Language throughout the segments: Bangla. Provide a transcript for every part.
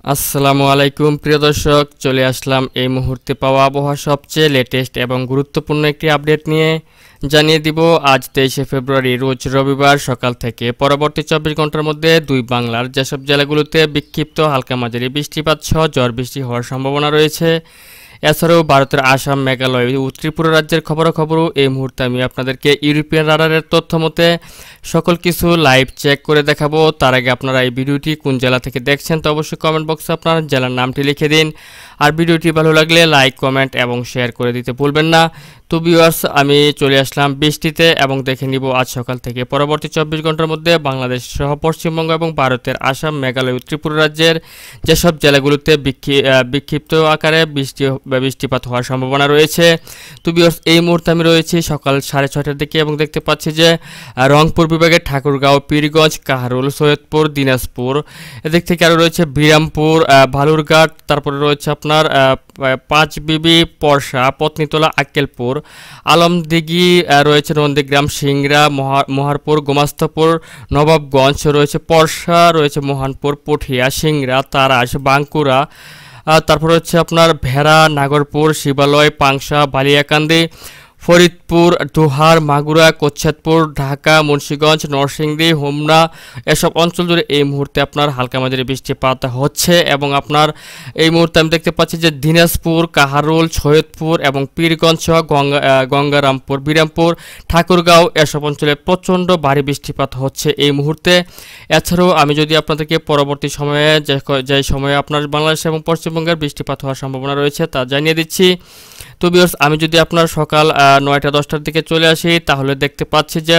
আসসালামু আলাইকুম প্রিয় দর্শক, চলে আসলাম এই মুহূর্তে পাওয়া আবহাওয়ার সবচেয়ে লেটেস্ট এবং গুরুত্বপূর্ণ একটি আপডেট নিয়ে। জানিয়ে দিব আজ 23শে ফেব্রুয়ারি রোজ রবিবার সকাল থেকে পরবর্তী 24 ঘন্টার মধ্যে দুই বাংলার যেসব জেলাগুলোতে বিক্ষিপ্ত হালকা মাঝারি বৃষ্টিপাত সহ ঝড় বৃষ্টি হওয়ার সম্ভাবনা রয়েছে। এছাড়াও ভারতের আসাম, মেঘালয় ও ত্রিপুরা রাজ্যের খবরাখবরও এই মুহূর্তে আমি আপনাদেরকে ইউরোপিয়ান রাডারের তথ্য মতে সকল কিছু লাইভ চেক করে দেখাবো। তার আগে আপনারা এই ভিডিওটি কোন জেলা থেকে দেখছেন তো অবশ্যই কমেন্ট বক্সে আপনার জেলার নামটি লিখে দিন। আর ভিডিওটি ভালো লাগলে লাইক, কমেন্ট এবং শেয়ার করে দিতে ভুলবেন না। তো ভিউয়ার্স, আমি চলে আসলাম বৃষ্টিতে এবং দেখে নিব আজ সকাল থেকে পরবর্তী 24 ঘন্টার মধ্যে বাংলাদেশ সহ পশ্চিমবঙ্গ এবং ভারতের আসাম, মেঘালয় ও ত্রিপুরা রাজ্যের যেসব জেলাগুলোতে বিক্ষিপ্ত আকারে বৃষ্টিপাত হওয়ার সম্ভাবনা রয়েছে। তো ভিউয়ার্স, এই মুহূর্তে আমি রয়েছি সকাল 6:30টার দিকে এবং দেখতে পাচ্ছি যে রংপুর বিভাগের ঠাকুরগাঁও, পীরগঞ্জ, কাহারোল, সৈয়দপুর, দিনাজপুর, এদিক থেকে আরও রয়েছে বিরামপুর, বালুরঘাট, তারপরে রয়েছে আপনার পাঁচবিবি, পরশা, পত্নীতলা, আক্কেলপুর, আলমদিঘি, রয়েছে নন্দীগ্রাম, সিংড়া, মহারপুর, গোমাস্তপুর, নবাবগঞ্জ, রয়েছে পরশা, রয়েছে মোহনপুর, পুঠিয়া, সিংড়া, তারাস, বাঁকুড়া, তারপর হচ্ছে আপনার ভেড়া, নাগরপুর, শিবালয়, পাংশা, বালিয়াকান্দি, ফরিদপুর, দোহার, মাগুরা, কোচ্ছাদপুর, ঢাকা, মুন্সিগঞ্জ, নরসিংদী, হোমনা, এসব অঞ্চল জুড়ে এই মুহূর্তে আপনার হালকা মাঝারি বৃষ্টিপাত হচ্ছে। এবং আপনার এই মুহূর্তে আমি দেখতে পাচ্ছি যে দিনাজপুর, কাহারোল, সৈয়দপুর এবং পীরগঞ্জ, গঙ্গারামপুর, বিরামপুর, ঠাকুরগাঁও, এসব অঞ্চলে প্রচণ্ড ভারী বৃষ্টিপাত হচ্ছে এই মুহূর্তে। এছাড়াও আমি যদি আপনাদেরকে পরবর্তী সময়ে যে সময়ে আপনার বাংলাদেশ এবং পশ্চিমবঙ্গের বৃষ্টিপাত হওয়ার সম্ভাবনা রয়েছে তা জানিয়ে দিচ্ছি। তো ভিউয়ার্স, আমি যদি আপনার সকাল 9টা-10টার দিকে চলে আসি তাহলে দেখতে পাচ্ছি যে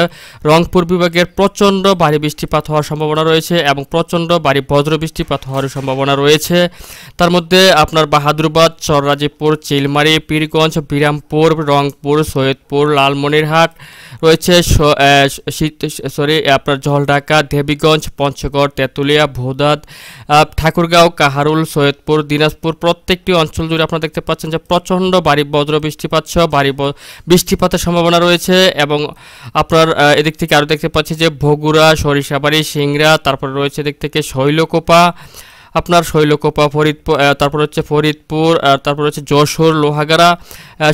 রংপুর বিভাগের প্রচণ্ড ভারী বৃষ্টিপাত হওয়ার সম্ভাবনা রয়েছে এবং প্রচণ্ড ভারী বজ্র বৃষ্টিপাত হওয়ার সম্ভাবনা রয়েছে। তার মধ্যে আপনার বাহাদুরাবাদ, চররাজীপুর, চিলমারি, পীরগঞ্জ, বিরামপুর, রংপুর, সৈয়দপুর, লালমনিরহাট, রয়েছে আপনার জলঢাকা, দেবীগঞ্জ, পঞ্চগড়, তেঁতুলিয়া, ভোদাদ, ঠাকুরগাঁও, কাহারোল, সৈয়দপুর, দিনাজপুর, প্রত্যেকটি অঞ্চল জুড়ে আপনারা দেখতে পাচ্ছেন যে প্রচণ্ড ভারী বজ্র বৃষ্টিপাত সহ ভারী বৃষ্টিপাতের সম্ভাবনা রয়েছে। এবং আপনার এদিক থেকে আরও দেখতে পাচ্ছি যে বগুড়া, সরিষাবাড়ি, সিংড়া, তারপরে রয়েছে এদিক থেকে শৈলকুপা, আপনার শৈলকুপা, ফরিদপুর, তারপর হচ্ছে ফরিদপুর, তারপর হচ্ছে যশোর, লোহাগাড়া,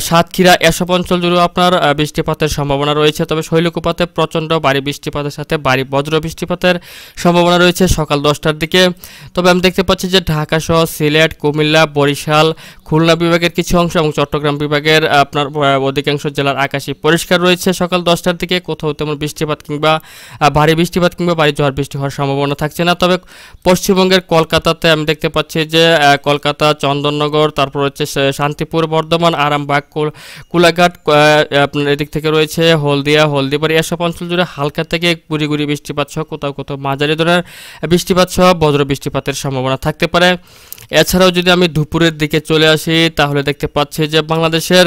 সাতক্ষীরা, এসব অঞ্চল জুড়েও আপনার বৃষ্টিপাতের সম্ভাবনা রয়েছে। তবে শৈলকুপাতে প্রচণ্ড ভারী বৃষ্টিপাতের সাথে ভারী বজ্র বৃষ্টিপাতের সম্ভাবনা রয়েছে সকাল 10টার দিকে। তবে আমি দেখতে পাচ্ছি যে ঢাকা সহ সিলেট, কুমিল্লা, বরিশাল, খুলনা বিভাগের কিছু অংশ এবং চট্টগ্রাম বিভাগের আপনার অধিকাংশ জেলার আকাশই পরিষ্কার রয়েছে সকাল 10টার দিকে। কোথাও তেমন বৃষ্টিপাত কিংবা ভারী বৃষ্টিপাত কিংবা ভারী ঝড় বৃষ্টি হওয়ার সম্ভাবনা থাকছে না। তবে পশ্চিমবঙ্গের কলকাতাতে আমি দেখতে পাচ্ছি যে কলকাতা, চন্দননগর, তারপর হচ্ছে শান্তিপুর, বর্ধমান, আরামবাগ, কুলাঘাট, আপনার এদিক থেকে রয়েছে হলদিয়া, হলদিবাড়ি, এসব অঞ্চল জুড়ে হালকা থেকে গুড়ি গুড়ি বৃষ্টিপাত সহ কোথাও কোথাও মাঝারি ধরনের বৃষ্টিপাত সহ বজ্র বৃষ্টিপাতের সম্ভাবনা থাকতে পারে। এছাড়াও যদি আমি দুপুরের দিকে চলে আসি তাহলে দেখতে পাচ্ছি যে বাংলাদেশের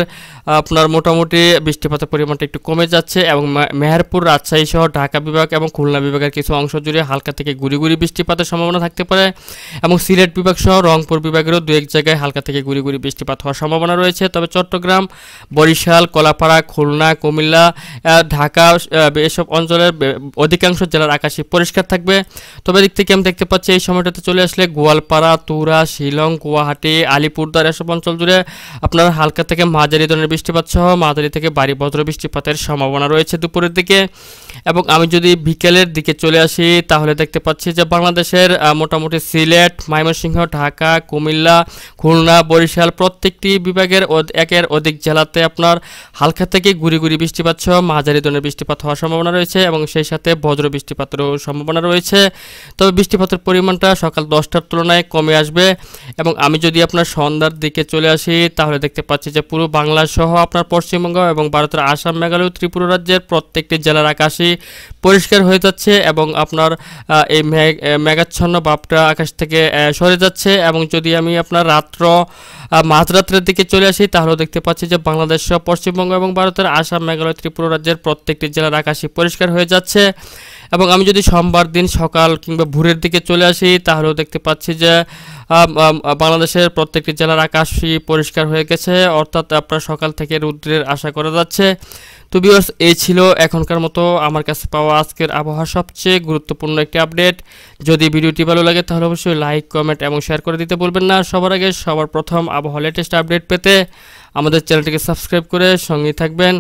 আপনার মোটামুটি বৃষ্টিপাতের পরিমাণটা একটু কমে যাচ্ছে এবং মেহেরপুর, রাজশাহী সহ ঢাকা বিভাগ এবং খুলনা বিভাগের কিছু অংশ জুড়ে হালকা থেকে গুড়ি গুড়ি বৃষ্টিপাতের সম্ভাবনা থাকতে পারে। এবং সিলেট বিভাগ সহ রংপুর বিভাগেরও দু এক জায়গায় হালকা থেকে গুড়ি গুড়ি বৃষ্টিপাত হওয়ার সম্ভাবনা রয়েছে। তবে চট্টগ্রাম, বরিশাল, কলাপাড়া, খুলনা, কুমিল্লা, ঢাকা, এসব অঞ্চলের অধিকাংশ জেলার আকাশই পরিষ্কার থাকবে। তবে এদিক থেকে আমি দেখতে পাচ্ছি এই সময়টাতে চলে আসলে গোয়ালপাড়া, তুরা, শিলং, গুয়াহাটি, আলিপুরদুয়ার, এসব অঞ্চল জুড়ে আপনার হালকা থেকে মাঝারি ধরনের বৃষ্টিপাত সহ মাঝারি থেকে ভারী বজ্র বৃষ্টিপাতের সম্ভাবনা রয়েছে দুপুরের দিকে। এবং আমি যদি বিকেলের দিকে চলে আসি তাহলে দেখতে পাচ্ছি যে বাংলাদেশের মোটামুটি সিলেট, ময়মনসিংহ, ঢাকা, কুমিল্লা, খুলনা, বরিশাল, প্রত্যেকটি বিভাগের একের অধিক জেলাতে আপনার হালকা থেকে গুড়ি গুড়ি বৃষ্টিপাত সহ মাঝারি ধরনের বৃষ্টিপাত হওয়ার সম্ভাবনা রয়েছে এবং সেই সাথে বজ্র বৃষ্টিপাতেরও সম্ভাবনা রয়েছে। তবে বৃষ্টিপাতের পরিমাণটা সকাল 10টার তুলনায় কমে আসবে। এবং আমি যদি আপনার সন্ধ্যার দিকে চলে আসি তাহলে দেখতে পাচ্ছি যে পুরো বাংলা সহ আপনার পশ্চিমবঙ্গ এবং ভারতের আসাম, মেঘালয়, ত্রিপুরা রাজ্যের প্রত্যেকটি জেলার আকাশই পরিষ্কার হয়ে যাচ্ছে এবং আপনার এই মেঘাচ্ছন্ন ভাবটা আকাশ থেকে সরে যাচ্ছে। এবং যদি আমি আপনার মাঝরাত্রের দিকে চলে আসি তাহলেও দেখতে পাচ্ছি যে বাংলাদেশ সহ পশ্চিমবঙ্গ এবং ভারতের আসাম, মেঘালয়, ত্রিপুরা রাজ্যের প্রত্যেকটি জেলার আকাশই পরিষ্কার হয়ে যাচ্ছে। এবং আমি যদি সোমবার দিন সকাল কিংবা ভোরের দিকে চলে আসি তাহলেও দেখতে পাচ্ছি যে বাংলাদেশের প্রত্যেকটি জেলার আকাশই পরিষ্কার হয়ে গেছে, অর্থাৎ আপনার সকাল থেকে রৌদ্রের আশা করা যাচ্ছে। তো ভিউয়ার্স, এই ছিল এখনকার মতো আমার কাছে পাওয়া আজকের আবহাওয়ার সবচেয়ে গুরুত্বপূর্ণ একটি আপডেট। যদি ভিডিওটি ভালো লাগে তাহলে অবশ্যই লাইক, কমেন্ট এবং শেয়ার করে দিতে বলবেন না। সবার আগে সবার প্রথম আবহাওয়া লেটেস্ট আপডেট পেতে আমাদের চ্যানেলটিকে সাবস্ক্রাইব করে সঙ্গেই থাকবেন।